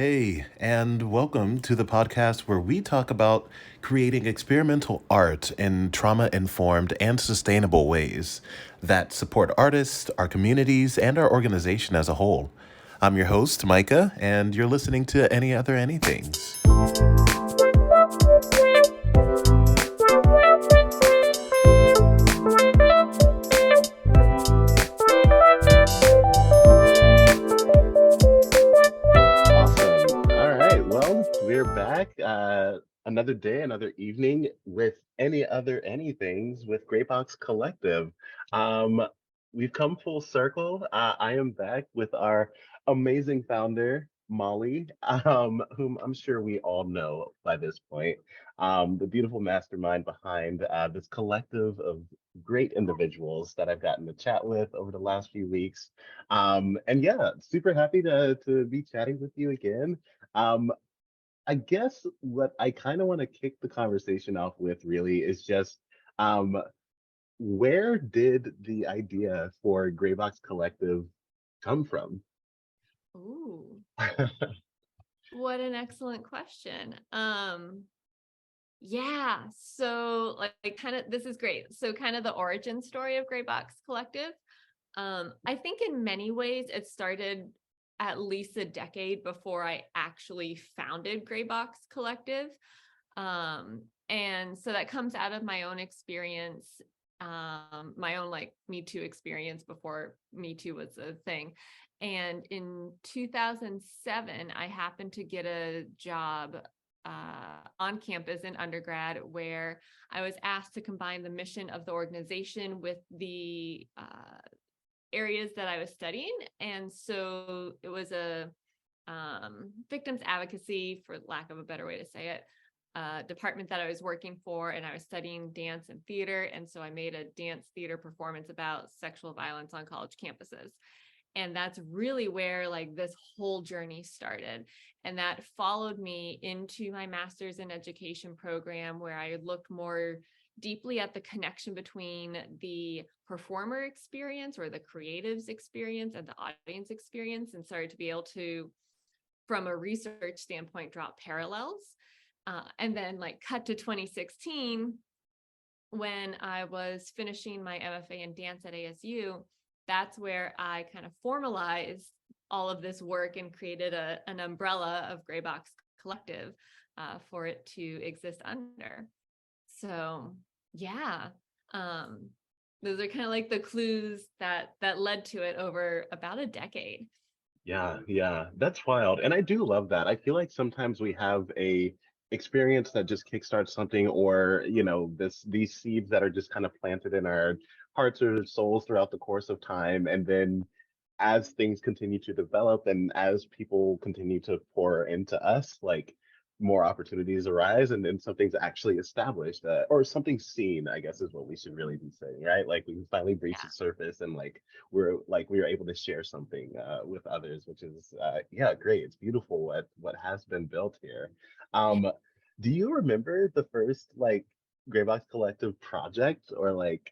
Hey, and welcome to the podcast where we talk about creating experimental art in trauma informed and sustainable ways that support artists, our communities, and our organization as a whole. I'm your host, Micah, and you're listening to Any Other Anythings. Awesome. All right. Well, we're back. Another day, another evening with Any Other Anythings with Greybox Collective. Um, we've come full circle. I am back with our amazing founder, Molly, whom I'm sure we all know by this point. The beautiful mastermind behind this collective of great individuals that I've gotten to chat with over the last few weeks. And yeah, super happy to be chatting with you again. Um, I guess what I kind of want to kick the conversation off with really is just um, where did the idea for Greybox Collective come from? Ooh, what an excellent question. Yeah, so like kind of this is great. So kind of the origin story of Gray Box Collective. I think in many ways it started at least a decade before I actually founded Gray Box Collective. And so that comes out of my own experience, my own like Me Too experience before Me Too was a thing. And in 2007, I happened to get a job on campus in undergrad where I was asked to combine the mission of the organization with the areas that I was studying. And so it was a victims advocacy, for lack of a better way to say it, department that I was working for, and I was studying dance and theater. And so I made a dance theater performance about sexual violence on college campuses. And that's really where like this whole journey started. And that followed me into my master's in education program, where I looked more deeply at the connection between the performer experience or the creative's experience and the audience experience, and started to be able to, from a research standpoint, draw parallels. And then like cut to 2016, when I was finishing my MFA in dance at ASU. That's where I kind of formalized all of this work and created an umbrella of Greybox Collective for it to exist under. So yeah, um, those are kind of like the clues that led to it over about a decade. Yeah, that's wild. And I do love that. I feel like sometimes we have a experience that just kickstarts something, or these seeds that are just kind of planted in our hearts or souls throughout the course of time. And then as things continue to develop and as people continue to pour into us, like more opportunities arise, and then something's actually established, or something seen, I guess is what we should really be saying, right? Like we finally breached the Yeah. surface, and like we are able to share something with others, which is yeah, great. It's beautiful what has been built here. Um, do you remember the first like Greybox Collective project, or like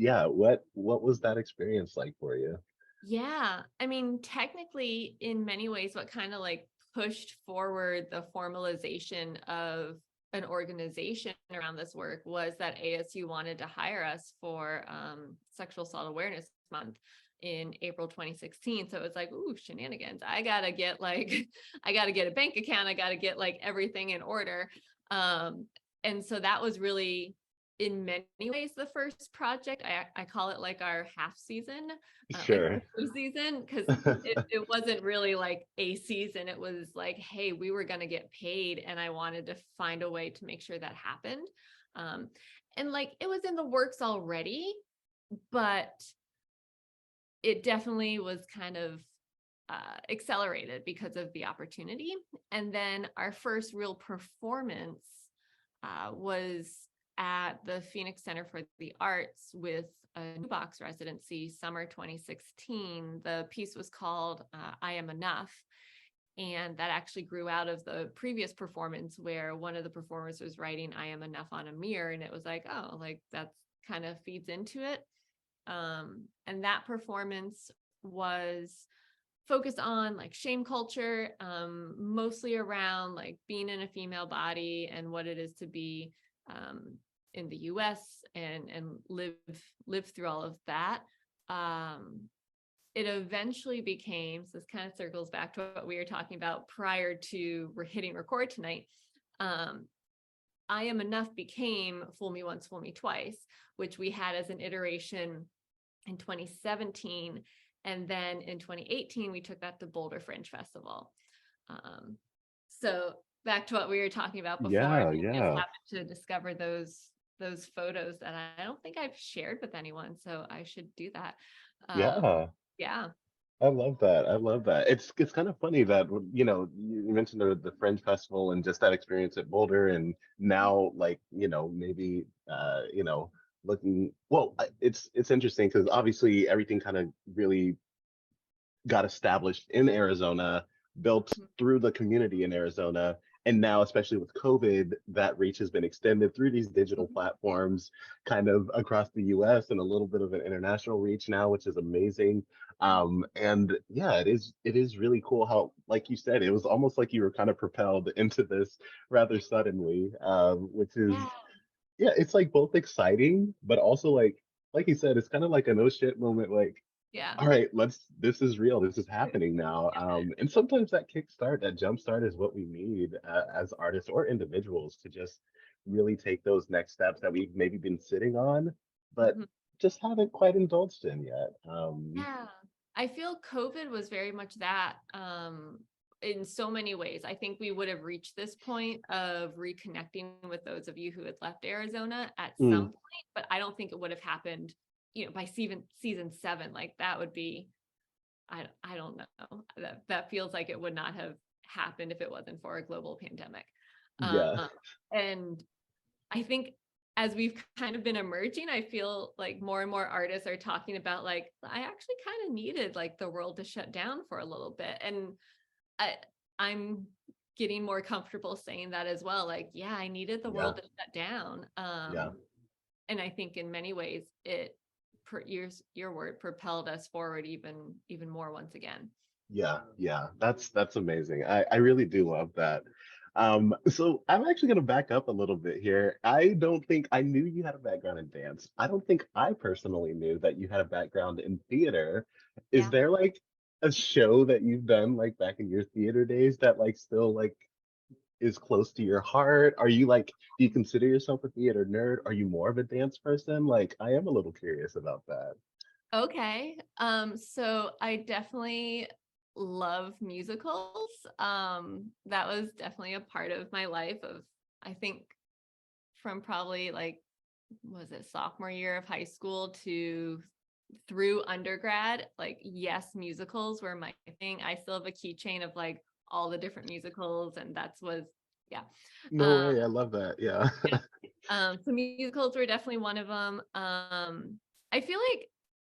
yeah, what was that experience like for you? Yeah. I mean, technically, in many ways, what kind of like pushed forward the formalization of an organization around this work was that ASU wanted to hire us for Sexual Assault Awareness Month in April 2016. So it was like, ooh, shenanigans. I gotta get like, I gotta get a bank account. I gotta get like everything in order. Um, and so that was really, in many ways, the first project. I call it like our half season, like Sure. season, because it wasn't really like a season. It was like, hey, we were going to get paid, and I wanted to find a way to make sure that happened. Um, and like it was in the works already, but it definitely was kind of accelerated because of the opportunity. And then our first real performance was at the Phoenix Center for the Arts with a new box residency, summer 2016. The piece was called I Am Enough. And that actually grew out of the previous performance where one of the performers was writing I am enough on a mirror. And it was like, oh, like that's kind of feeds into it. And that performance was focus on like shame culture, mostly around like being in a female body and what it is to be in the US and live through all of that. It eventually became, so this kind of circles back to what we were talking about prior to we're hitting record tonight. I Am Enough became Fool Me Once, Fool Me Twice, which we had as an iteration in 2017. And then in 2018, we took that to Boulder Fringe Festival. So back to what we were talking about before, Yeah, I just yeah, happened to discover those photos that I don't think I've shared with anyone. So I should do that. yeah. Yeah. I love that. I love that. It's kind of funny that you mentioned the Fringe Festival and just that experience at Boulder, and now like maybe looking well. It's interesting because obviously everything kind of really got established in Arizona, built through the community in Arizona. And now, especially with COVID, that reach has been extended through these digital platforms kind of across the US and a little bit of an international reach now, which is amazing. And yeah, it is really cool how, like you said, it was almost like you were kind of propelled into this rather suddenly, which is, Yeah. yeah, it's like both exciting, but also like you said, it's kind of like an oh shit moment, like Yeah. all right, this is real. This is happening now. And sometimes that kickstart, that jump start is what we need as artists or individuals to just really take those next steps that we've maybe been sitting on, but Mhm. just haven't quite indulged in yet. Yeah. I feel COVID was very much that in so many ways. I think we would have reached this point of reconnecting with those of you who had left Arizona at some mm, point, but I don't think it would have happened, by season 7. Like that would be, I don't know. That feels like it would not have happened if it wasn't for a global pandemic. yeah, And I think as we've kind of been emerging, I feel like more and more artists are talking about like, I actually kind of needed like the world to shut down for a little bit. And I, I'm getting more comfortable saying that as well. Like, yeah, I needed the yeah, world to shut down. yeah. And I think in many ways your word propelled us forward even more once again. Yeah, yeah, that's amazing. I really do love that. So I'm actually gonna back up a little bit here. I don't think I knew you had a background in dance. I don't think I personally knew that you had a background in theater. Is Yeah. there like a show that you've done like back in your theater days that like still like is close to your heart? Are you like, do you consider yourself a theater nerd? Are you more of a dance person? Like, I am a little curious about that. Okay. So I definitely love musicals. That was definitely a part of my life of, I think, from probably like, was it sophomore year of high school to through undergrad. Like, yes, musicals were my thing. I still have a keychain of like all the different musicals, and yeah. No Um, way, I love that. Yeah. so musicals were definitely one of them. I feel like,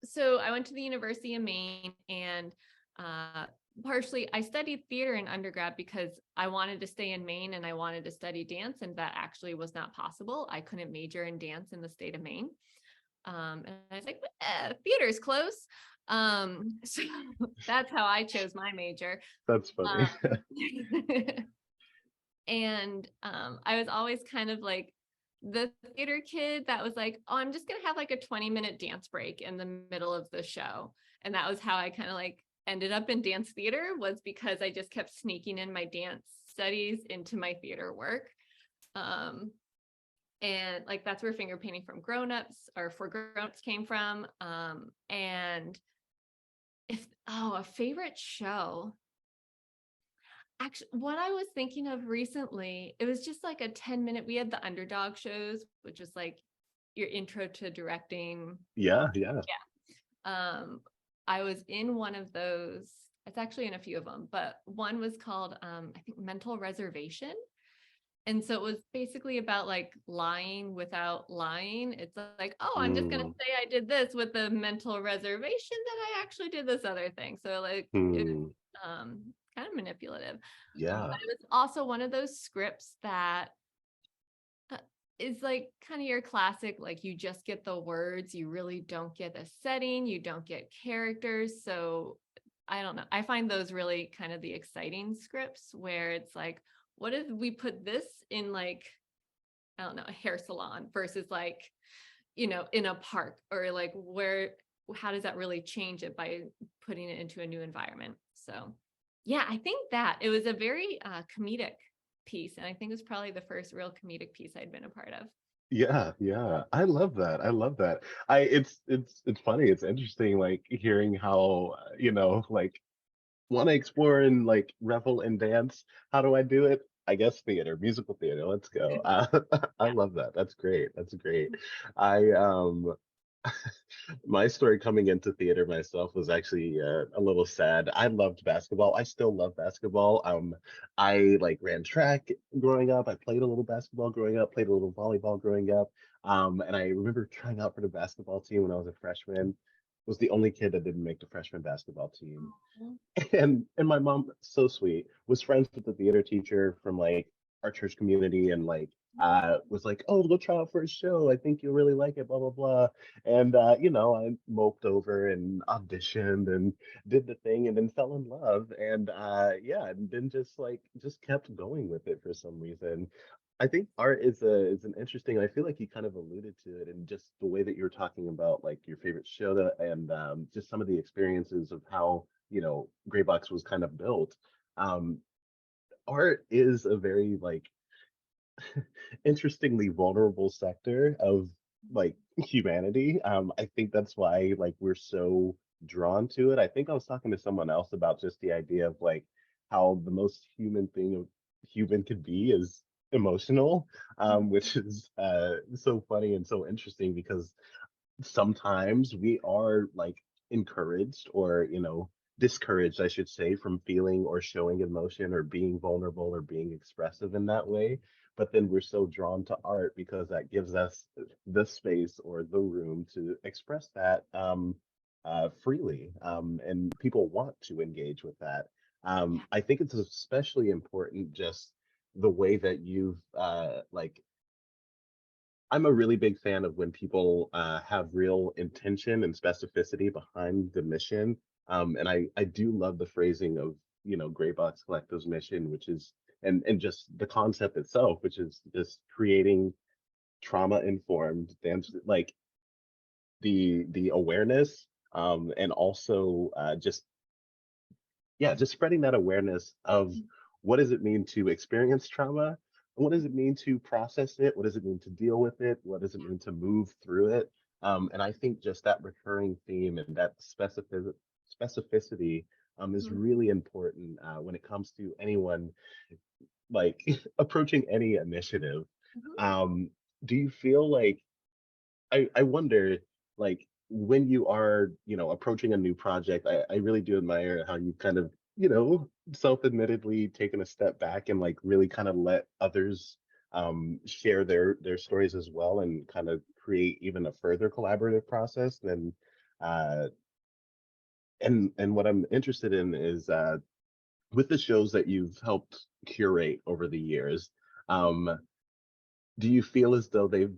so I went to the University of Maine, and uh, partially I studied theater in undergrad because I wanted to stay in Maine and I wanted to study dance, and that actually was not possible. I couldn't major in dance in the state of Maine. And I was like, theater is close. So that's how I chose my major. That's funny. Um, and I was always kind of like the theater kid that was like, oh, I'm just gonna have like a 20-minute dance break in the middle of the show. And that was how I kind of like ended up in dance theater, was because I just kept sneaking in my dance studies into my theater work. Um, and like that's where finger painting from grown-ups or for grown-ups came from. And a favorite show. Actually, what I was thinking of recently, it was just like a 10-minute, we had the underdog shows, which is like your intro to directing. Yeah, yeah. Yeah. I was in one of those. It's actually in a few of them, but one was called I think Mental Reservation. And so it was basically about like lying without lying. It's like, oh, I'm just gonna Mm, say I did this with the mental reservation that I actually did this other thing. So like it hmm. was kind of manipulative. Yeah, But it was also one of those scripts that uh, is like kind of your classic, like you just get the words, you really don't get a setting, you don't get characters. So I don't know. I find those really kind of the exciting scripts where it's like, what if we put this in like, I don't know, a hair salon versus like, in a park, or like how does that really change it by putting it into a new environment? So yeah, I think that it was a very comedic piece. And I think it was probably the first real comedic piece I'd been a part of. Yeah, yeah. I love that. I love that. It's funny. It's interesting like hearing how, like want to explore and like revel and dance. How do I do it? I guess theater, musical theater. Let's go. I Yeah. love that. That's great. That's great. I my story coming into theater myself was actually a little sad. I loved basketball. I still love basketball. I like ran track growing up. I played a little basketball growing up. Played a little volleyball growing up. And I remember trying out for the basketball team when I was a freshman. Was the only kid that didn't make the freshman basketball team. Mhm. And my mom, so sweet, was friends with the theater teacher from like our church community, and like was like, oh, go try out for a show, I think you'll really like it, blah blah blah. And I moped over and auditioned and did the thing, and then fell in love, and yeah, and then just kept going with it for some reason. I think art is an interesting. I feel like you kind of alluded to it, and just the way that you were talking about like your favorite show, and just some of the experiences of how Gray Box was kind of built. Um, art is a very like interestingly vulnerable sector of like humanity. I think that's why like we're so drawn to it. I think I was talking to someone else about just the idea of like how the most human thing a human could be is emotional, which is so funny and so interesting because sometimes we are like encouraged or discouraged, I should say, from feeling or showing emotion or being vulnerable or being expressive in that way. But then we're so drawn to art because that gives us the space or the room to express that freely, and people want to engage with that. Yeah. I think it's especially important just the way that you've like I'm a really big fan of when people have real intention and specificity behind the mission. And I do love the phrasing of, Gray Box Collective's mission, which is, and just the concept itself, which is just creating trauma informed dance, like the awareness, and also just yeah, just spreading that awareness of what does it mean to experience trauma? What does it mean to process it? What does it mean to deal with it? What does it mean to move through it? And I think just that recurring theme and that specificity is Mhm. really important when it comes to anyone like approaching any initiative. Mhm. Um, do you feel like I wonder, like, when you are, approaching a new project, I really do admire how you kind of, self-admittedly taken a step back and like really kind of let others share their stories as well, and kind of create even a further collaborative process. Uh and what I'm interested in is with the shows that you've helped curate over the years, um do you feel as though they've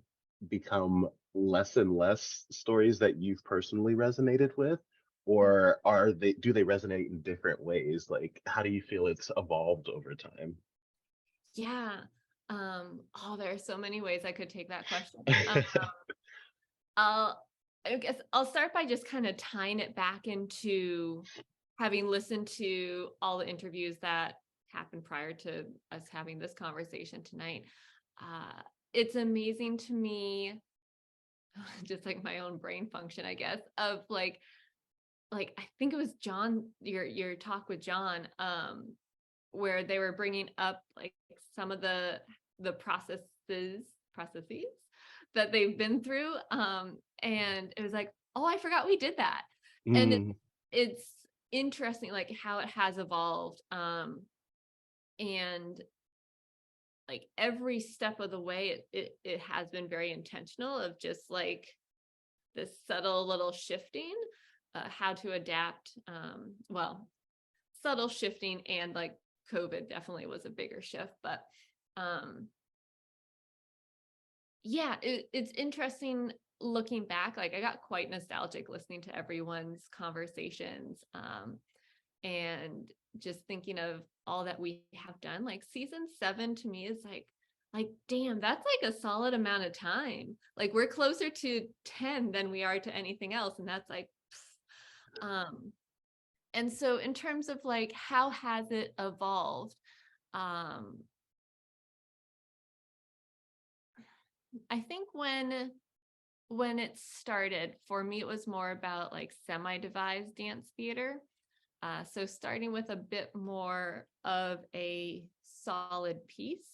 become less and less stories that you've personally resonated with? Or do they resonate in different ways? Like, how do you feel it's evolved over time? Yeah. There are so many ways I could take that question. I'll, I guess I'll start by just kind of tying it back into having listened to all the interviews that happened prior to us having this conversation tonight. Uh, it's amazing to me, just like my own brain function, I guess, of like I think it was John, your talk with John, where they were bringing up like some of the processes that they've been through, and it was like, oh, I forgot we did that. And Mm, it's interesting like how it has evolved, and like every step of the way it has been very intentional of just like this subtle little shifting, how to adapt, well, subtle shifting, and like COVID definitely was a bigger shift, but um yeah, it's interesting looking back. Like I got quite nostalgic listening to everyone's conversations. and just thinking of all that we have done. Like season 7 to me is like, damn, that's like a solid amount of time. Like we're closer to 10 than we are to anything else. And that's like, and so in terms of like, how has it evolved? I think when it started, for me, it was more about like semi-devised dance theater. So starting with a bit more of a solid piece,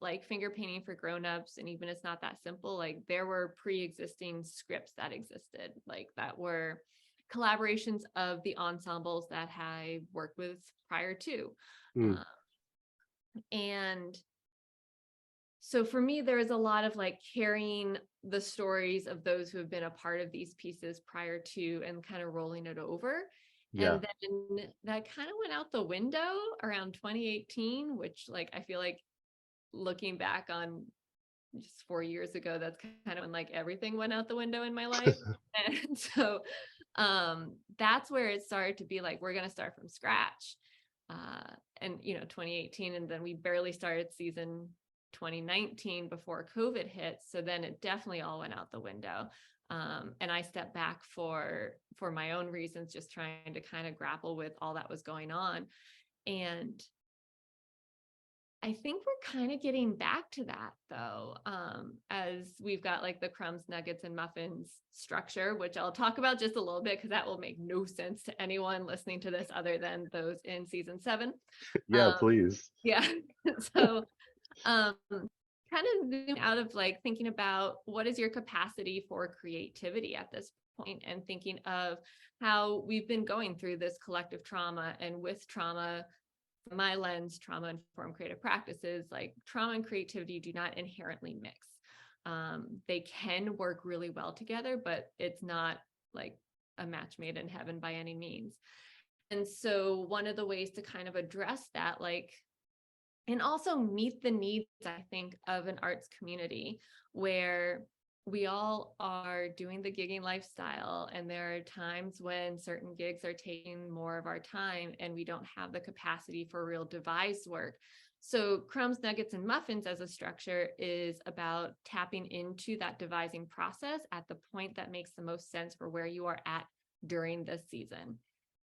like finger painting for grown-ups, and even it's not that simple, like there were pre-existing scripts that existed, like that were collaborations of the ensembles that I worked with prior to. Hmm. And so for me, there is a lot of like carrying the stories of those who have been a part of these pieces prior to and kind of rolling it over. Yeah. And then that kind of went out the window around 2018, which like I feel like looking back on just 4 years ago, that's kind of when like everything went out the window in my life. And so that's where it started to be like, we're going to start from scratch. And 2018, and then we barely started season 2019 before COVID hit. So then it definitely all went out the window. And I stepped back for my own reasons, just trying to kind of grapple with all that was going on. And I think we're kind of getting back to that though, as we've got like the crumbs, nuggets, and muffins structure, which I'll talk about just a little bit because that will make no sense to anyone listening to this other than those in season 7. Yeah, please. Yeah. So kind of zoom out of like thinking about what is your capacity for creativity at this point, and thinking of how we've been going through this collective trauma, and with trauma, from my lens, trauma informed creative practices, like trauma and creativity do not inherently mix. They can work really well together, but it's not like a match made in heaven by any means. And so one of the ways to kind of address that, like, and also meet the needs, I think, of an arts community where we all are doing the gigging lifestyle, and there are times when certain gigs are taking more of our time and we don't have the capacity for real devised work. So crumbs, nuggets, and muffins as a structure is about tapping into that devising process at the point that makes the most sense for where you are at during this season.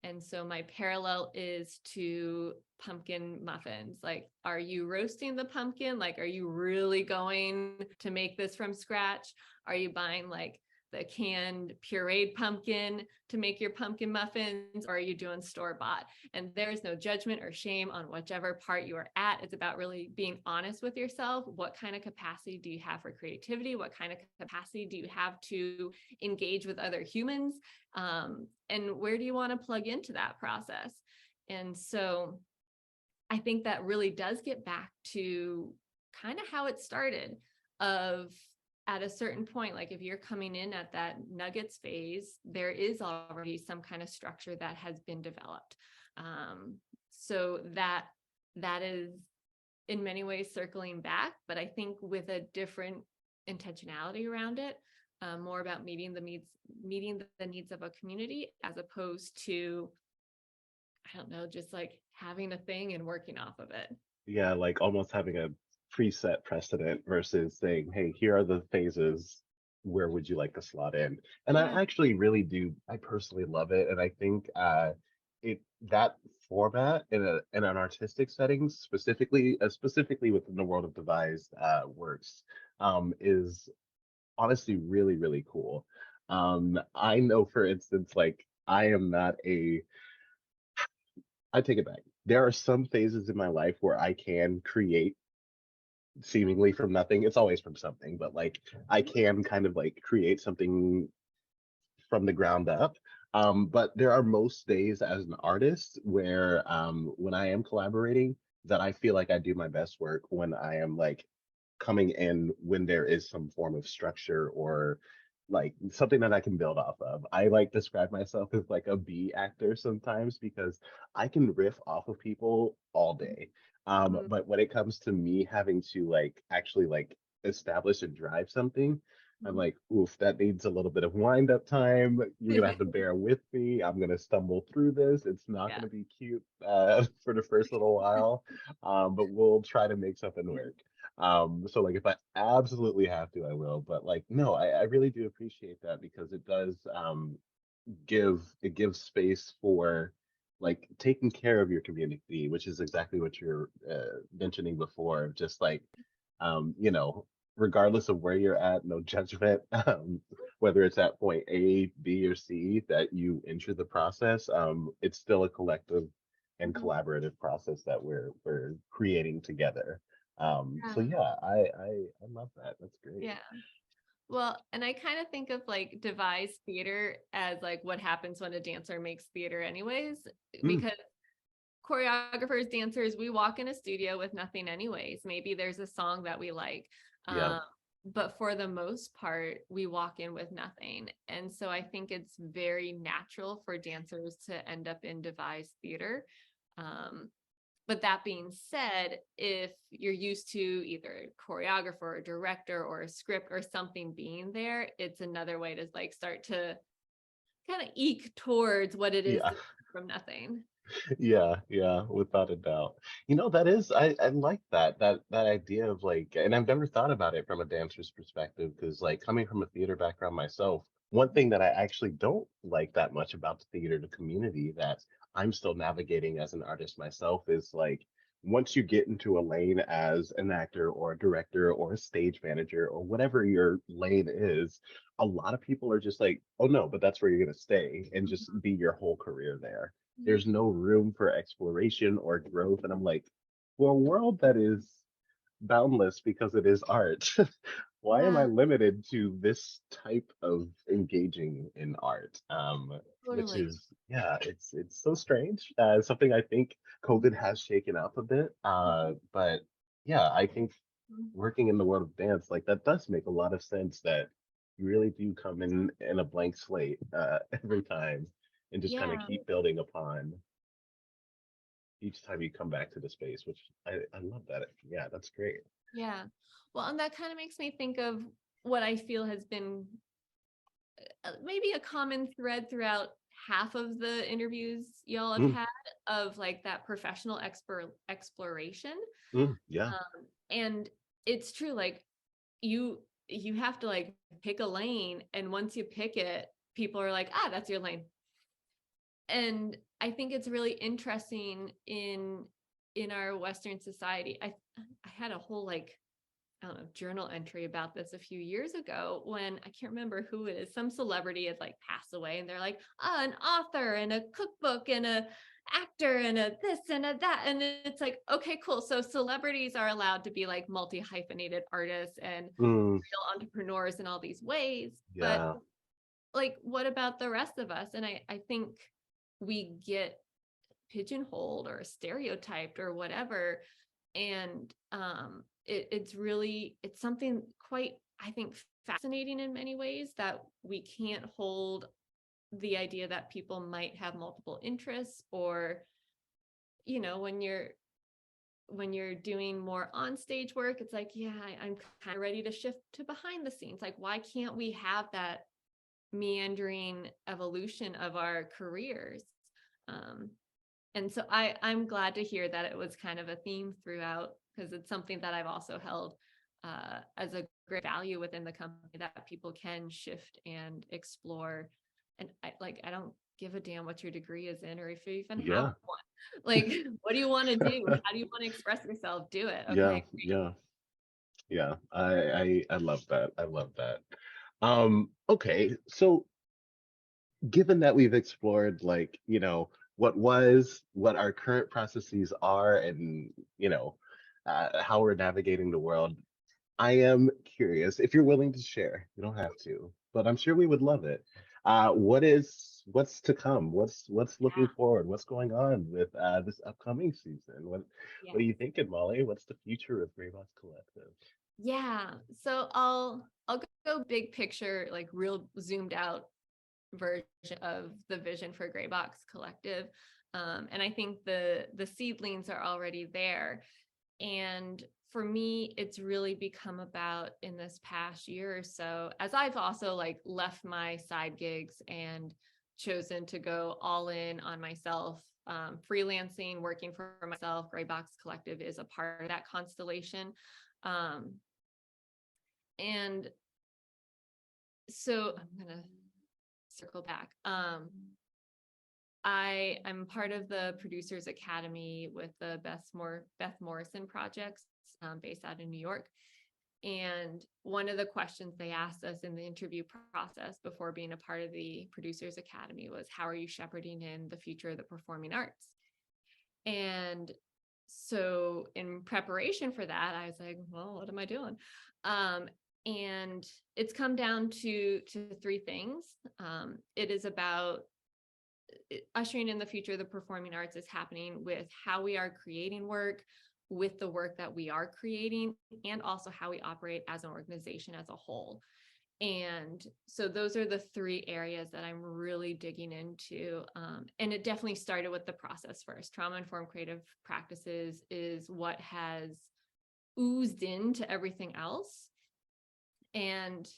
And so my parallel is to pumpkin muffins. Like, are you roasting the pumpkin? Like, are you really going to make this from scratch? Are you buying like the canned pureed pumpkin to make your pumpkin muffins, or are you doing store-bought? And there's no judgment or shame on whichever part you are at. It's about really being honest with yourself. What kind of capacity do you have for creativity? What kind of capacity do you have to engage with other humans? And where do you want to plug into that process? And so I think that really does get back to kind of how it started, of at a certain point, like if you're coming in at that nuggets phase, there is already some kind of structure that has been developed. So that is in many ways circling back, but I think with a different intentionality around it, more about meeting the needs of a community, as opposed to, I don't know, just like having a thing and working off of it. Yeah, like almost having a preset precedent versus saying, hey, here are the phases. Where would you like to slot in? And Yeah. I actually really do. I personally love it, and I think it that format in an artistic setting, specifically within the world of devised works, is honestly really really cool. I know, for instance, like I am not a. I take it back. There are some phases in my life where I can create seemingly from nothing. It's always from something, but like I can kind of like create something from the ground up. But there are most days as an artist where when I am collaborating, that I feel like I do my best work when I am like coming in, when there is some form of structure or like something that I can build off of. I like describe myself as like a B actor sometimes because I can riff off of people all day. Mm. But when it comes to me having to like actually like establish and drive something, I'm like, oof, that needs a little bit of wind up time. You're gonna have to bear with me. I'm gonna stumble through this. It's not Yeah. gonna be cute for the first little while, but we'll try to make something work. So like if I absolutely have to, I will. But like, no, I really do appreciate that because it does gives space for like taking care of your community, which is exactly what you're mentioning before. Just like you know, regardless of where you're at, no judgment, whether it's at point A, B, or C that you enter the process, it's still a collective and Mhm. collaborative process that we're creating together. So Yeah. yeah, I love that. That's great. Yeah. Well, and I kind of think of like devised theater as like what happens when a dancer makes theater anyways, Mm, because choreographers, dancers, we walk in a studio with nothing anyways. Maybe there's a song that we like. yeah, Um, but for the most part, we walk in with nothing. And so I think it's very natural for dancers to end up in devised theater. Um, but that being said, if you're used to either a choreographer, a director, or a script or something being there, it's another way to like start to kind of eke towards what it is yeah. to from nothing. Yeah, yeah, without a doubt. You know, that is I like that idea of like, and I've never thought about it from a dancer's perspective because like coming from a theater background myself, one thing that I actually don't like that much about the theater the community that I'm still navigating as an artist myself is like once you get into a lane as an actor or a director or a stage manager or whatever your lane is, a lot of people are just like, oh no, but that's where you're gonna stay and just be your whole career there. There's no room for exploration or growth. And I'm like, for a world that is boundless because it is art, why am I Yeah, limited to this type of engaging in art? Which totally. is, yeah, it's so strange. Something I think COVID has shaken up a bit. But yeah, I think working in the world of dance, like that does make a lot of sense that you really do come in a blank slate every time and just kind of Yeah, keep building upon each time you come back to the space, which I love that. Yeah, that's great. yeah. Well, and that kind of makes me think of what I feel has been maybe a common thread throughout half of the interviews y'all have Mm, had of like that professional exploration. yeah, And it's true, like you you have to like pick a lane, and once you pick it, people are like, ah, that's your lane. And I think it's really interesting in our Western society. I had a whole like I don't know, journal entry about this a few years ago when I can't remember who it is. Some celebrity had like passed away, and they're like, an author and a cookbook and a actor and a this and a that. And it's like, okay, cool. So celebrities are allowed to be like multi hyphenated artists and mm, real entrepreneurs in all these ways. But yeah, like, what about the rest of us? And I think we get pigeonholed or stereotyped or whatever. And it's really it's something quite, I think, fascinating in many ways, that we can't hold the idea that people might have multiple interests, or when you're doing more on stage work, it's like, yeah, I'm kind of ready to shift to behind the scenes. Like, why can't we have that meandering evolution of our careers? um, and so I'm glad to hear that it was kind of a theme throughout, because it's something that I've also held as a great value within the company, that people can shift and explore. And I don't give a damn what your degree is in, or if you even have yeah, one. Like, what do you want to do? How do you want to express yourself? Do it. yeah, Okay. yeah, yeah. I love that. I love that. Okay, so given that we've explored like, what was, what our current processes are, and how we're navigating the world, I am curious if you're willing to share. You don't have to, but I'm sure we would love it. What's to come? What's looking Yeah. forward? What's going on with this upcoming season? What are Yeah. you thinking, Molly? What's the future of Greybox Collective? Yeah. So I'll go big picture, like real zoomed out version of the vision for Gray Box Collective. And I think the seedlings are already there. And for me, it's really become about in this past year or so, as I've also like left my side gigs and chosen to go all in on myself, freelancing, working for myself. Gray Box Collective is a part of that constellation. And so I'm going to circle back. I'm part of the Producers Academy with the Beth Morrison projects, based out of New York. And one of the questions they asked us in the interview process before being a part of the Producers Academy was, how are you shepherding in the future of the performing arts? And so in preparation for that, I was like, well, what am I doing? And it's come down to three things. It is about ushering in the future of the performing arts is happening with how we are creating work, with the work that we are creating, and also how we operate as an organization as a whole. And so those are the three areas that I'm really digging into. And it definitely started with the process first. Trauma-informed creative practices is what has oozed into everything else. And,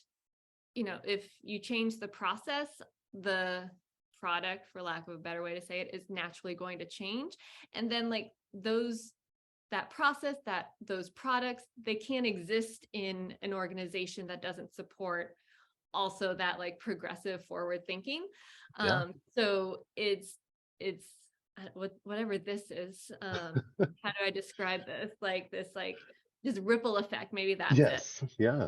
if you change the process, the product, for lack of a better way to say it, is naturally going to change. And then like that process, those products, they can't exist in an organization that doesn't support also that like progressive forward thinking. So it's whatever this is. How do I describe this? Like this, like just ripple effect. Maybe that's it. Yes. Yeah.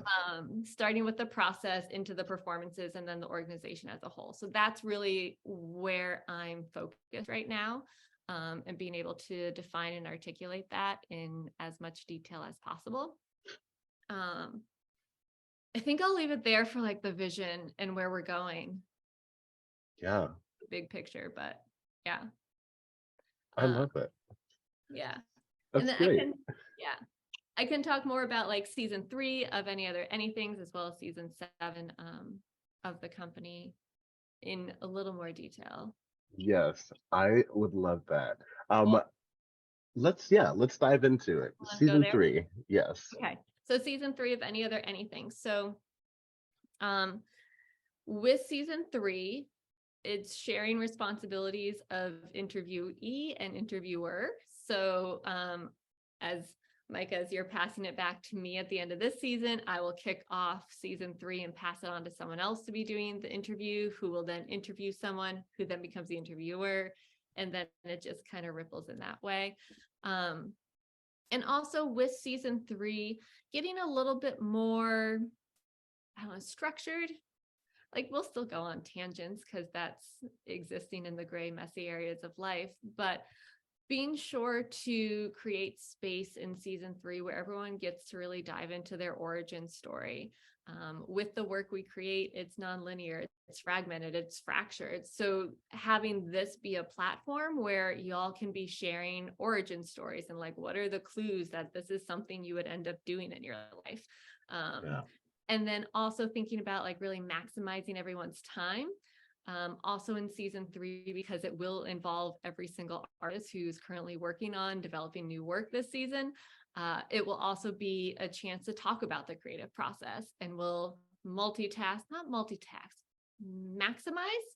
Starting with the process into the performances and then the organization as a whole. So that's really where I'm focused right now. And being able to define and articulate that in as much detail as possible. I think I'll leave it there for like the vision and where we're going. Yeah. Big picture, but yeah. I love it. Yeah. That's and then great. I can talk more about like season 3 of anythings, as well as season 7 of the company in a little more detail. Yes, I would love that. Cool. Let's dive into it. Let's go Season there. 3. Yes. Okay. So season 3 of anything. So with season 3, it's sharing responsibilities of interviewee and interviewer. So as Micah, as you're passing it back to me at the end of this season, I will kick off season 3 and pass it on to someone else to be doing the interview, who will then interview someone who then becomes the interviewer. And then it just kind of ripples in that way. And also with season 3, getting a little bit more, structured. Like we'll still go on tangents because that's existing in the gray, messy areas of life, but being sure to create space in season 3 where everyone gets to really dive into their origin story. With the work we create, it's nonlinear, it's fragmented, it's fractured. So having this be a platform where y'all can be sharing origin stories and like, what are the clues that this is something you would end up doing in your life? And then also thinking about like really maximizing everyone's time. Also in season 3, because it will involve every single artist who's currently working on developing new work this season. It will also be a chance to talk about the creative process, and we'll maximize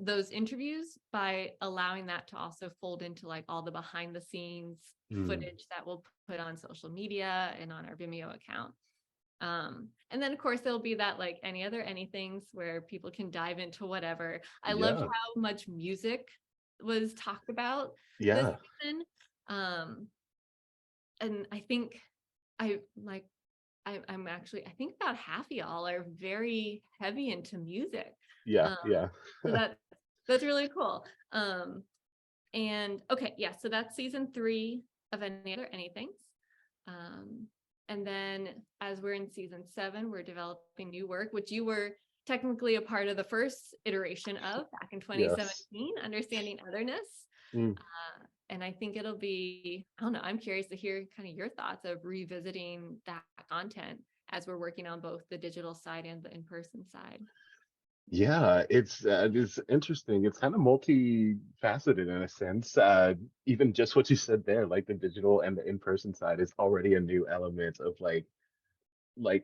those interviews by allowing that to also fold into like all the behind the scenes footage that we'll put on social media and on our Vimeo account. And then of course there'll be that like anythings where people can dive into whatever. I loved how much music was talked about this season. And I think I'm think about half of y'all are very heavy into music. So that's really cool. And okay, so that's season 3 of anything. And then as we're in season 7, we're developing new work, which you were technically a part of the first iteration of back in 2017, Understanding Otherness. And I think it'll be, I don't know, I'm curious to hear kind of your thoughts of revisiting that content as we're working on both the digital side and the in-person side. Yeah, it's interesting. It's kind of multifaceted in a sense. Even just what you said there, like the digital and the in-person side is already a new element of like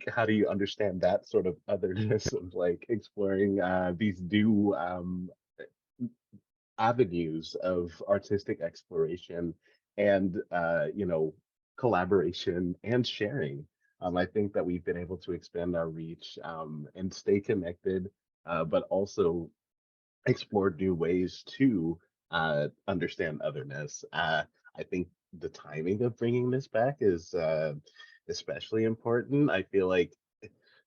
how do you understand that sort of otherness of like exploring these new avenues of artistic exploration and collaboration and sharing. I think that we've been able to expand our reach and stay connected, but also explore new ways to understand otherness. I think the timing of bringing this back is especially important. I feel like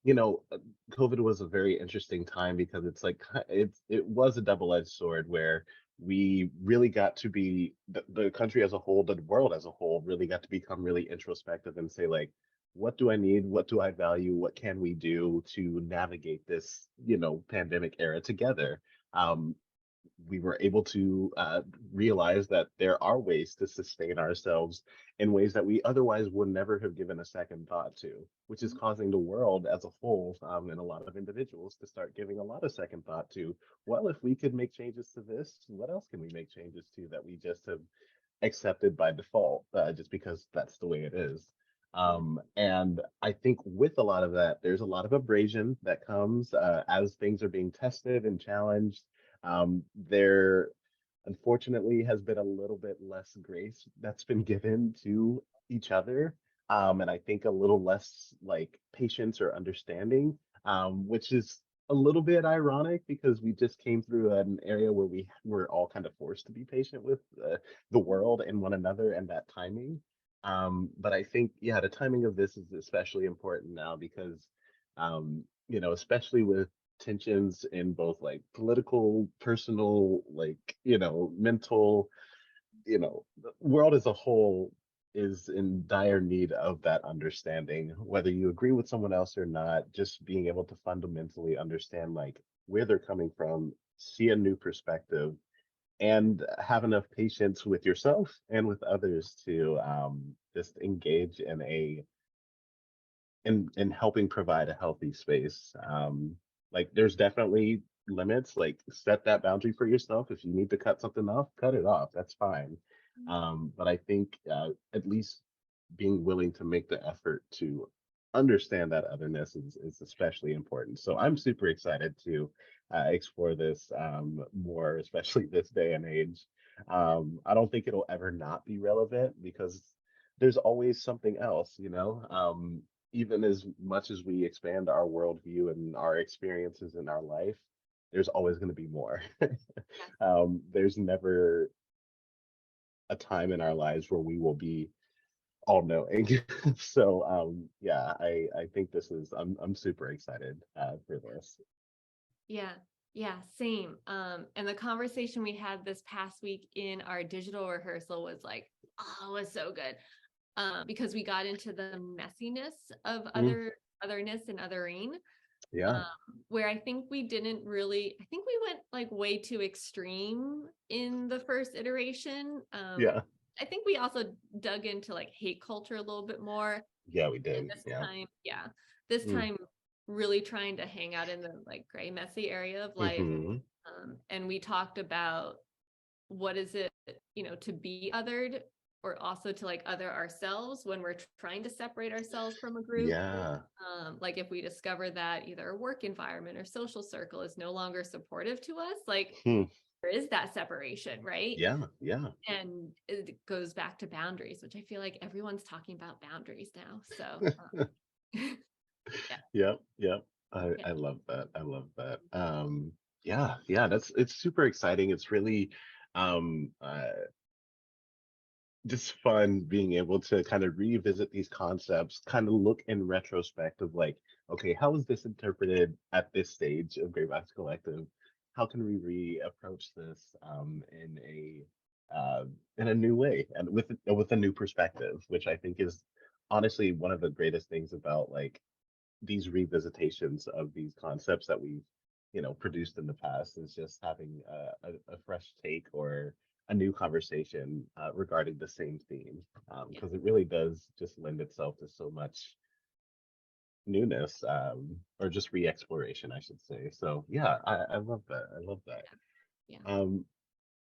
you know, uh, COVID was a very interesting time because it's like it was a double-edged sword where we really got to be the country as a whole, the world as a whole, really got to become really introspective and say like, what do I need? What do I value? What can we do to navigate this, pandemic era together? Um, we were able to realize that there are ways to sustain ourselves in ways that we otherwise would never have given a second thought to, which is causing the world as a whole and a lot of individuals to start giving a lot of second thought to, well, if we could make changes to this, what else can we make changes to that we just have accepted by default, just because that's the way it is. Yeah. And I think with a lot of that, there's a lot of abrasion that comes as things are being tested and challenged. There, unfortunately, has been a little bit less grace that's been given to each other. And I think a little less like patience or understanding, which is a little bit ironic because we just came through an area where we were all kind of forced to be patient with the world and one another and that timing. But I think, yeah, the timing of this is especially important now because, especially with tensions in both like political, personal, like, mental, the world as a whole is in dire need of that understanding, whether you agree with someone else or not, just being able to fundamentally understand like where they're coming from, see a new perspective, and have enough patience with yourself and with others to just engage in in helping provide a healthy space. Like there's definitely limits. Like set that boundary for yourself. If you need to cut something off, cut it off. That's fine. But I think at least being willing to make the effort to understand that otherness is especially important. So I'm super excited to explore this more, especially this day and age. I don't think it'll ever not be relevant because there's always something else, even as much as we expand our worldview and our experiences in our life, there's always going to be more. Yes. There's never a time in our lives where we will be all knowing. So yeah, I think I'm super excited for this. Yeah. Yeah, same. And the conversation we had this past week in our digital rehearsal was like, oh, it was so good. Because we got into the messiness of Mm, otherness and othering. yeah, Um, where I think we didn't really, I think we went like way too extreme in the first iteration. yeah, I think we also dug into like hate culture a little bit more. yeah, we And did. this Yeah. time, yeah, this Mm, time really trying to hang out in the like gray, messy area of life. hmm. And we talked about what is it, to be othered or also to like other ourselves when we're trying to separate ourselves from a group. Yeah. Like if we discover that either a work environment or social circle is no longer supportive to us, like Hmm. there is that separation, right? Yeah. Yeah. And it goes back to boundaries, which I feel like everyone's talking about boundaries now. So yeah, Yep, yep. yeah, I love that. I love that. Yeah, yeah, it's super exciting. It's really just fun being able to kind of revisit these concepts, kind of look in retrospect of like, okay, how was this interpreted at this stage of Great Box Collective? How can we reapproach this in a new way and with a new perspective, which I think is honestly one of the greatest things about like these revisitations of these concepts that we've produced in the past is just having a fresh take or a new conversation regarding the same theme yeah, because it really does just lend itself to so much newness, or just re-exploration, I should say. So yeah, I love that. I love that. Yeah. Um,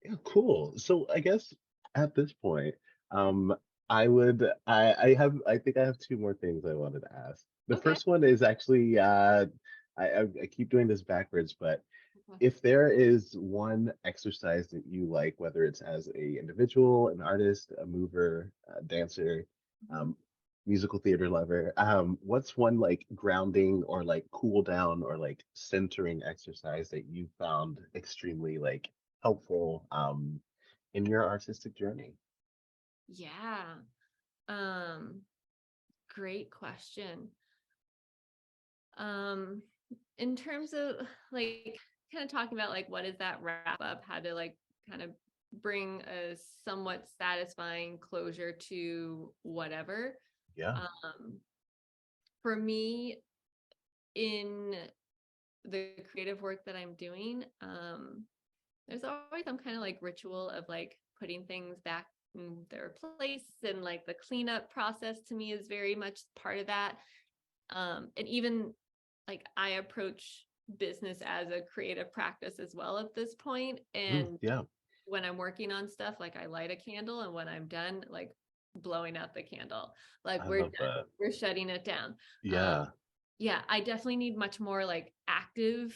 yeah, cool. So I guess at this point, um, I think I have two more things I wanted to ask. The Okay. first one is actually I keep doing this backwards, but Okay. if there is one exercise that you like, whether it's as a individual, an artist, a mover, a dancer, Mhm. um, musical theater lover, what's one like grounding or like cool down or like centering exercise that you found extremely like helpful in your artistic journey? Yeah. Um, Great question. Um, in terms of like kind of talking about like what is that wrap up, how to like kind of bring a somewhat satisfying closure to whatever. Yeah. Um, for me, in the creative work that I'm doing, there's always some kind of like ritual of like putting things back in their place, and like the cleanup process to me is very much part of that. And even like I approach business as a creative practice as well at this point. Mm, And yeah. when I'm working on stuff, like I light a candle, and when I'm done, like blowing out the candle, like I we're love done, that. we're shutting it down. Um, Yeah. yeah, I definitely need much more like active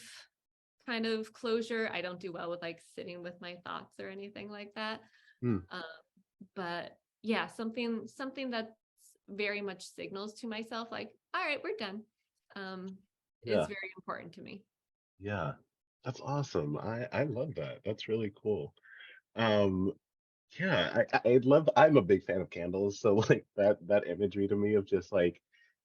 kind of closure. I don't do well with like sitting with my thoughts or anything like that. Mm, Um, but yeah, something that's very much signals to myself like, all right, we're done. Um, is yeah. very important to me. Yeah. That's awesome. I love that. That's really cool. Um, Yeah, I love. I'm a big fan of candles, so like that imagery to me of just like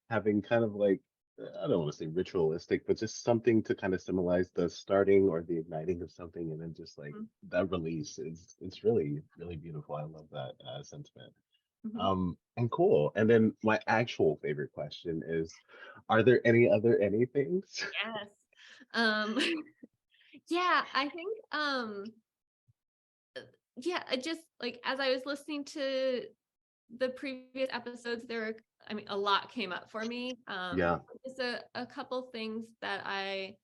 having kind of like I don't want to say ritualistic, but just something to kind of symbolize the starting or the igniting of something, and then just like Mhm. that release is it's really beautiful. I love that sentiment. Mhm. And cool. And then my actual favorite question is, are there any other anythings? Yes. Um, yeah, I think yeah, I just like as I was listening to the previous episodes, there were, I mean, a lot came up for me. Yeah, Just a couple things that I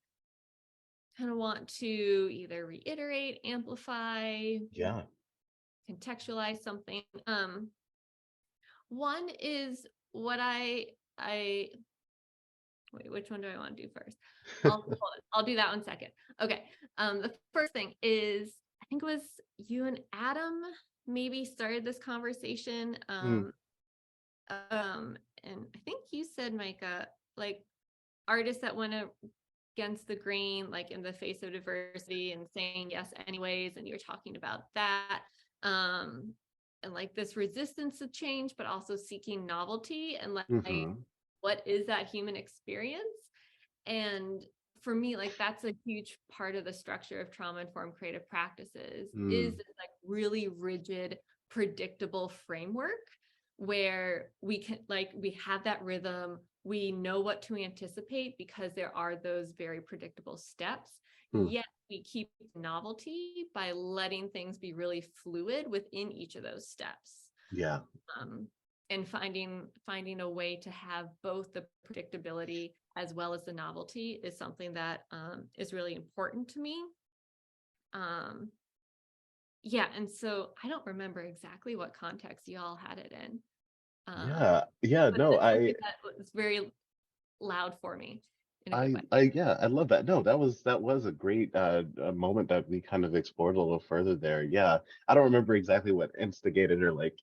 kind of want to either reiterate, amplify, yeah. contextualize something. One is what I wait, which one do I want to do first? I'll do that one second. Okay. The first thing is I think it was you and Adam maybe started this conversation. Mm, And I think you said, Micah, like artists that went against the grain, like in the face of diversity and saying yes anyways, and you're talking about that. Um, and like this resistance to change, but also seeking novelty and like mm-hmm. what is that human experience? And for me, like that's a huge part of the structure of trauma informed creative practices is Mm, this like really rigid, predictable framework where we can like we have that rhythm, we know what to anticipate because there are those very predictable steps, mm, yet we keep novelty by letting things be really fluid within each of those steps. yeah, um, and finding a way to have both the predictability as well as the novelty is something that is really important to me. um, yeah, and so I don't remember exactly what context you all had it in, yeah, yeah. but No, it's something that was very loud for me in a good way. yeah, I love that. No, that was a great moment that we kind of explored a little further there. Yeah, I don't remember exactly what instigated or like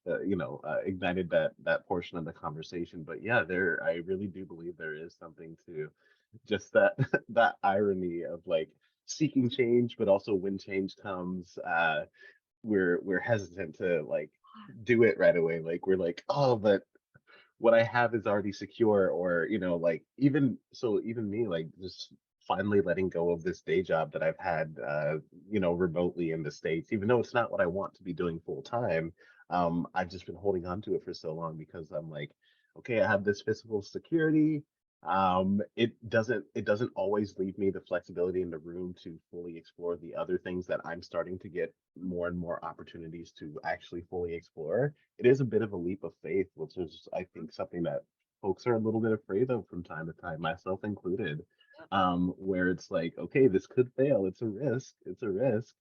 ignited that portion of the conversation, but yeah, there I really do believe there is something to just that that irony of like seeking change, but also when change comes, we're hesitant to like do it right away. Like we're like, oh, but what I have is already secure, or like even me, like just finally letting go of this day job that I've had, remotely in the States, even though it's not what I want to be doing full time. I've just been holding on to it for so long because I'm like, okay, I have this physical security. It doesn't always leave me the flexibility in the room to fully explore the other things that I'm starting to get more and more opportunities to actually fully explore. It is a bit of a leap of faith, which is, I think, something that folks are a little bit afraid of from time to time, myself included. Yep. Where it's like, okay, this could fail. It's a risk. It's a risk.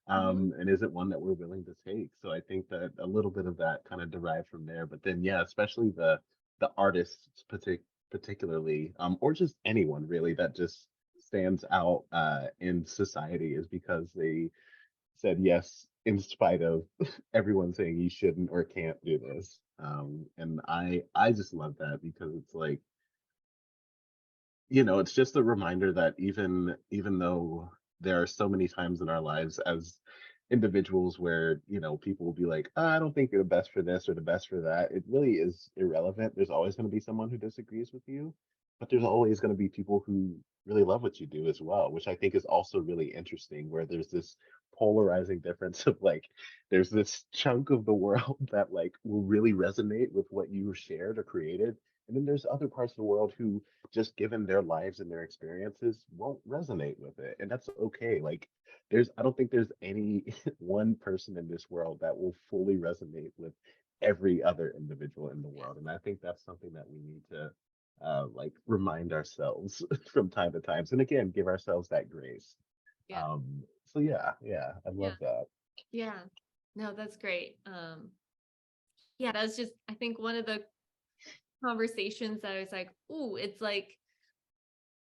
Mhm. And is it one that we're willing to take? So I think that a little bit of that kind of derived from there. But then, yeah, especially the artists, particularly, or just anyone really that just stands out in society, is because they said yes in spite of everyone saying you shouldn't or can't do this. And I just love that because it's like, it's just a reminder that even though there are so many times in our lives as individuals where, people will be like, I don't think you're the best for this or the best for that. It really is irrelevant. There's always going to be someone who disagrees with you, but there's Mhm. always going to be people who really love what you do as well, which I think is also really interesting, where there's this polarizing difference of like, there's this chunk of the world that like will really resonate with what you shared or created, and then there's other parts of the world who, just given their lives and their experiences, won't resonate with it, and that's okay. Like, I don't think there's any one person in this world that will fully resonate with every other individual in the Yes. world, and I think that's something that we need to like remind ourselves from time to time, and again, give ourselves that grace. Yeah. So yeah, I Yeah. love that. Yeah. No, that's great. Yeah, that's just I think one of the conversations that I was like, "Ooh," it's like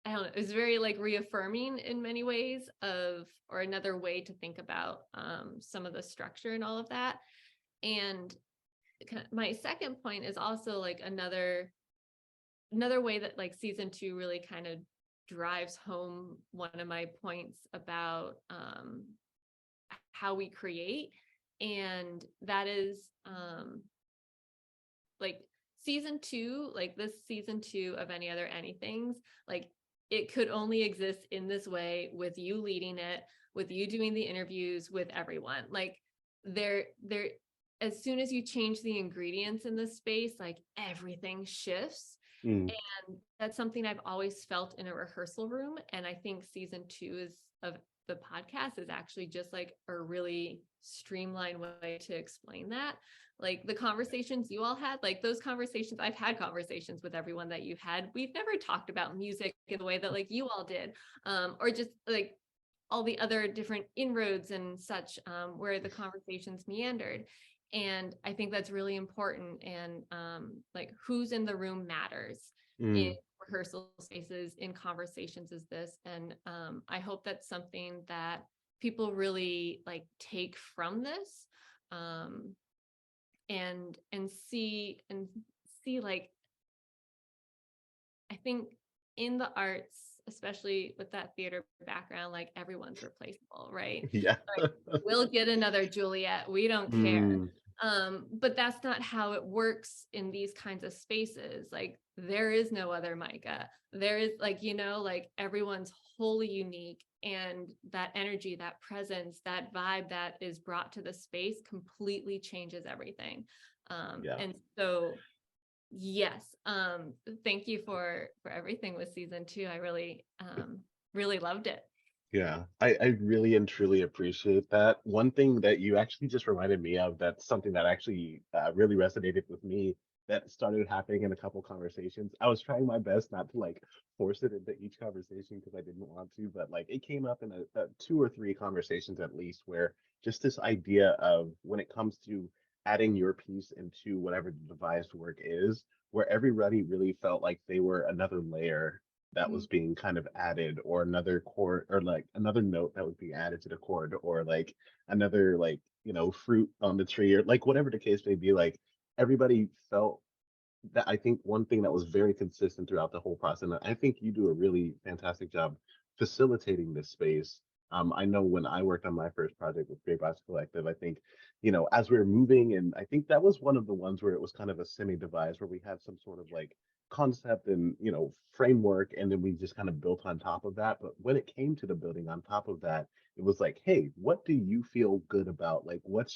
I don't know, it's very like reaffirming in many ways of or another way to think about some of the structure and all of that. And my second point is also like another way that like season 2 really kind of drives home one of my points about how we create, and that is like season 2, like this season 2 of Any Other Anythings, like it could only exist in this way with you leading it, with you doing the interviews, with everyone. Like there as soon as you change the ingredients in this space, like everything shifts. Mm, And that's something I've always felt in a rehearsal room. And I think season 2 is of the podcast is actually just like a really streamlined way to explain that. Like the conversations you all had, like those conversations, I've had conversations with everyone that you've had. We've never talked about music in the way that like you all did, or just like all the other different inroads and such, where the conversations meandered. And I think that's really important. And like who's in the room matters in mm, rehearsal spaces, in conversations is this. And I hope that's something that people really like take from this, um, and see like I think in the arts, especially with that theater background, like everyone's replaceable, right? yeah. Like we'll get another Juliet, we don't care. Mm, But that's not how it works in these kinds of spaces. Like there is no other Micah. There is like, like everyone's wholly unique. And that energy, that presence, that vibe that is brought to the space completely changes everything. yeah. And so yes. Thank you for everything with season 2. I really loved it. Yeah, I really and truly appreciate that. One thing that you actually just reminded me of, that's something that actually really resonated with me, that started happening in a couple conversations. I was trying my best not to like force it into each conversation because I didn't want to, but like it came up in a two or three conversations at least, where just this idea of when it comes to adding your piece into whatever the devised work is, where everybody really felt like they were another layer that Mhm. was being kind of added, or another chord, or like another note that was being added to the chord, or like another, like, fruit on the tree, or like whatever the case may be. Like, everybody felt that. I think one thing that was very consistent throughout the whole process, and I think you do a really fantastic job facilitating this space. I know when I worked on my first project with Great Box Collective, I think, as we were moving, and I think that was one of the ones where it was kind of a semi-devised, where we had some sort of like concept and, framework, and then we just kind of built on top of that. But when it came to the building on top of that, it was like, hey, what do you feel good about? Like, what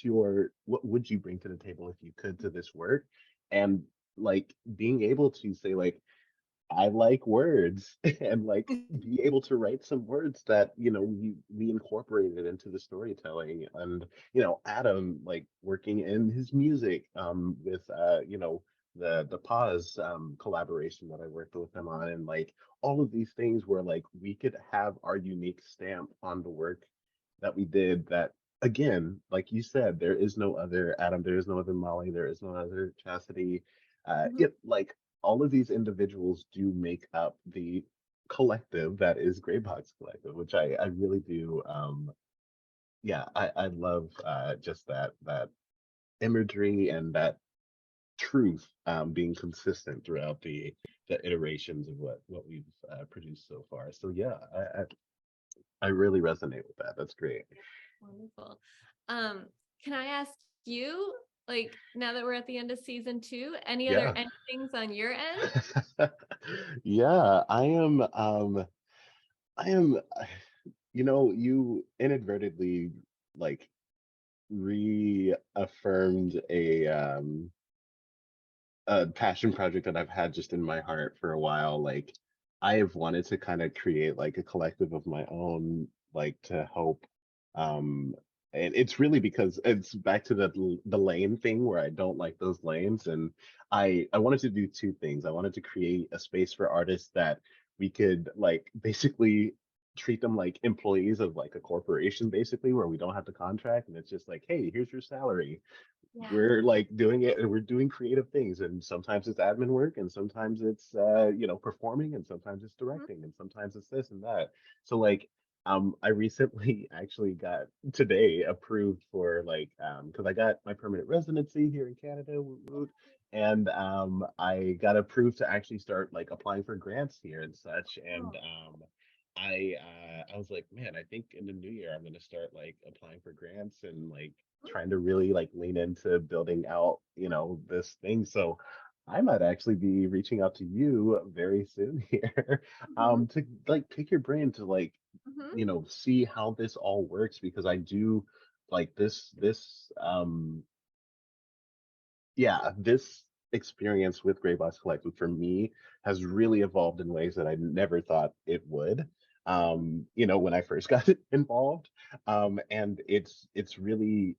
would you bring to the table if you could to this work? And like being able to say like, I like words, and like be able to write some words that, we incorporated into the storytelling. And Adam, like working in his music, with the pause collaboration that I worked with them on, and like all of these things where like we could have our unique stamp on the work that we did. That again, like you said, there is no other Adam, there is no other Molly, there is no other Chastity. Mhm. It like all of these individuals do make up the collective that is Gray Box Collective, which I really do. Yeah, I love just that imagery and that truth being consistent throughout the iterations of what we've produced so far. So yeah, I really resonate with that. That's great. Wonderful. Um, can I ask you, like, now that we're at the end of season 2, any other Yeah. any things on your end? Yeah, I am you inadvertently like reaffirmed a passion project that I've had just in my heart for a while. Like I have wanted to kind of create like a collective of my own, like to help. Um, and it's really because it's back to the lane thing where I don't like those lanes, and I wanted to do two things. I wanted to create a space for artists that we could like basically treat them like employees of like a corporation basically where we don't have to contract and it's just like hey here's your salary, Yeah. we're like doing it and we're doing creative things, and sometimes it's admin work and sometimes it's performing and sometimes it's Mhm. directing and sometimes it's this and that. So like I recently actually got today approved for like because I got my permanent residency here in Canada, woot woot, and I got approved to actually start like applying for grants here and such. And Oh, I was like, man, I think in the new year I'm gonna start like applying for grants and like trying to really like lean into building out, this thing. So I might actually be reaching out to you very soon here, mhm, to like pick your brain to like, mhm, see how this all works because I do like this yeah, this experience with Gray Box Collective for me has really evolved in ways that I never thought it would. mhm. When I first got involved. And it's really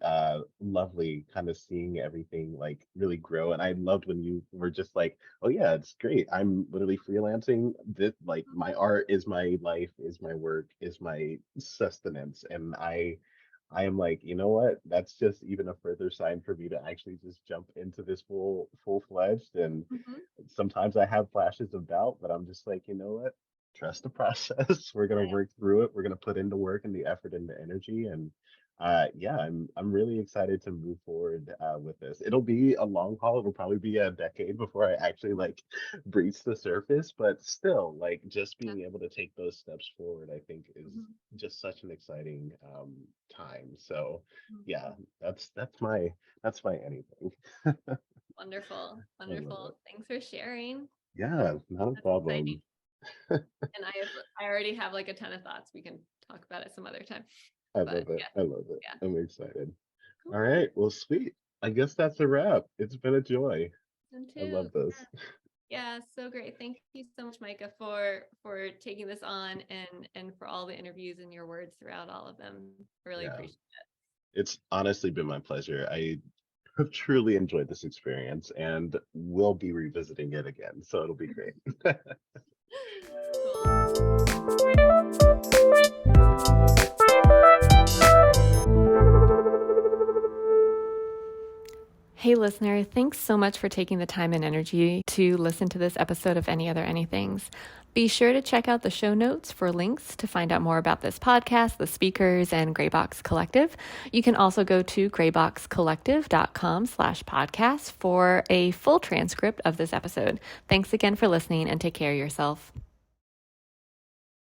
lovely kind of seeing everything like really grow. And I loved when you were just like, oh yeah, it's great. I'm literally freelancing. This like my art is my life, is my work, is my sustenance. And I am like, you know what? That's just even a further sign for me to actually just jump into this full fledged. And Mhm. sometimes I have flashes of doubt, but I'm just like, you know what? Trust the process. We're gonna work through it. We're gonna put in the work and the effort and the energy. And yeah, I'm really excited to move forward with this. It'll be a long haul. It'll probably be a decade before I actually like breach the surface, but still, like just Yeah. being able to take those steps forward, I think is Mhm, just such an exciting time. So yeah, mhm. that's my anything. Wonderful, I love wonderful. it. Thanks for sharing. Yeah, not a That's exciting. problem. And I already have like a ton of thoughts. We can talk about it some other time. I But love it. yeah, I love it. yeah. I'm excited. All Cool. right. Well, sweet. I guess that's a wrap. It's been a joy. And I two. love this. Yeah, so great. Thank you so much, Micah, for taking this on and for all the interviews and your words throughout all of them. I really Yeah. appreciate It's honestly been my pleasure. I have truly enjoyed this experience and will be revisiting it again. So it'll be great. it. Cool. Hey, listener, thanks so much for taking the time and energy to listen to this episode of Any Other Anythings. Be sure to check out the show notes for links to find out more about this podcast, the speakers, and Graybox Collective. You can also go to grayboxcollective.com/podcast for a full transcript of this episode. Thanks again for listening and take care of yourself.